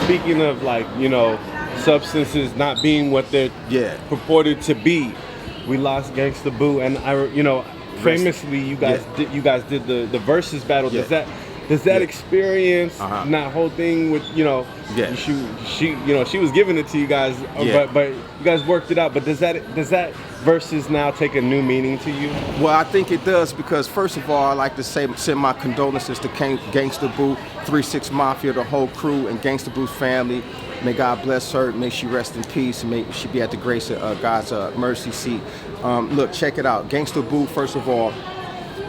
speaking of like, you know, substances not being what they're purported to be, we lost Gangsta Boo, and you know, famously you guys did the versus battle. Does that experience, and that whole thing with, you know, she was giving it to you guys, but you guys worked it out. But does that versus now take a new meaning to you? Well, I think it does, because first of all, I like to send my condolences to Gangsta Boo, 3-6 Mafia, the whole crew, and Gangsta Boo's family. May God bless her, may she rest in peace, and may she be at the grace of God's mercy seat. Look, check it out. Gangsta Boo, first of all,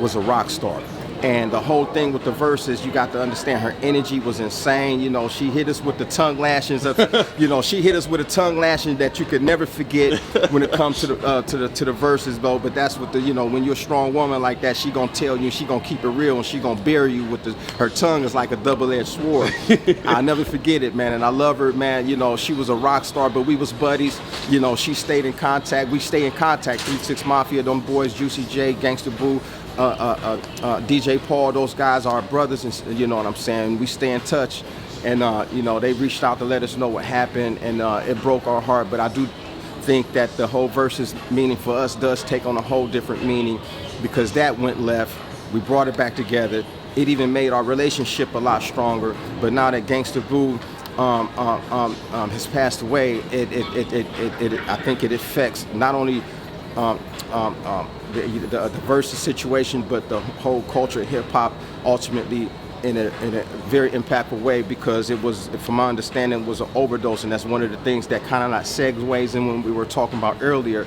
was a rock star. And the whole thing with the verses, you got to understand, her energy was insane. You know, she hit us with the tongue lashings of, you know, she hit us with a tongue lashing that you could never forget when it comes to the verses, though. But that's what you know, when you're a strong woman like that, she gonna tell you, she gonna keep it real, and she gonna bury you with her tongue is like a double-edged sword. I'll never forget it, man. And I love her, man. You know, she was a rock star, but we was buddies. You know, she stayed in contact. We stay in contact. 3-6 Mafia, them boys, Juicy J, Gangsta Boo, DJ Paul, those guys are our brothers, and you know what I'm saying. We stay in touch, and you know, they reached out to let us know what happened, and it broke our heart. But I do think that the whole versus meaning for us does take on a whole different meaning, because that went left. We brought it back together. It even made our relationship a lot stronger. But now that Gangsta Boo has passed away, I think it affects not only the versus situation, but the whole culture of hip-hop ultimately in a very impactful way, because it was, from my understanding, was an overdose, and that's one of the things that kind of like segues in when we were talking about earlier.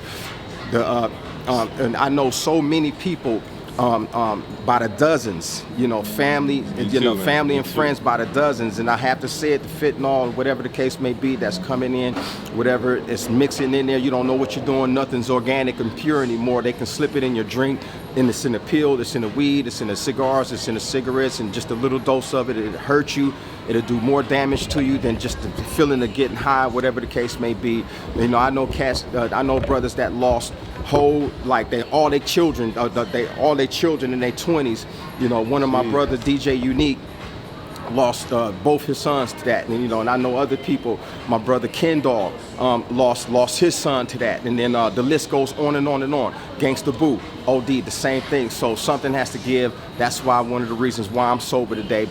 And I know so many people by the dozens, you know, family and friends by the dozens, and I have to say it, the fentanyl, whatever the case may be, that's coming in, whatever it's mixing in there, you don't know what you're doing, nothing's organic and pure anymore. They can slip it in your drink, and it's in the pill, it's in the weed, it's in the cigars, it's in the cigarettes, and just a little dose of it, it'll hurt you, it'll do more damage to you than just the feeling of getting high, whatever the case may be. You know, I know I know brothers that lost all their children in their 20s. You know, one of my brothers, DJ Unique, lost both his sons to that, and you know, and I know other people. My brother Kendall lost his son to that, and then the list goes on and on and on. Gangsta Boo, OD, the same thing. So something has to give. That's why one of the reasons why I'm sober today,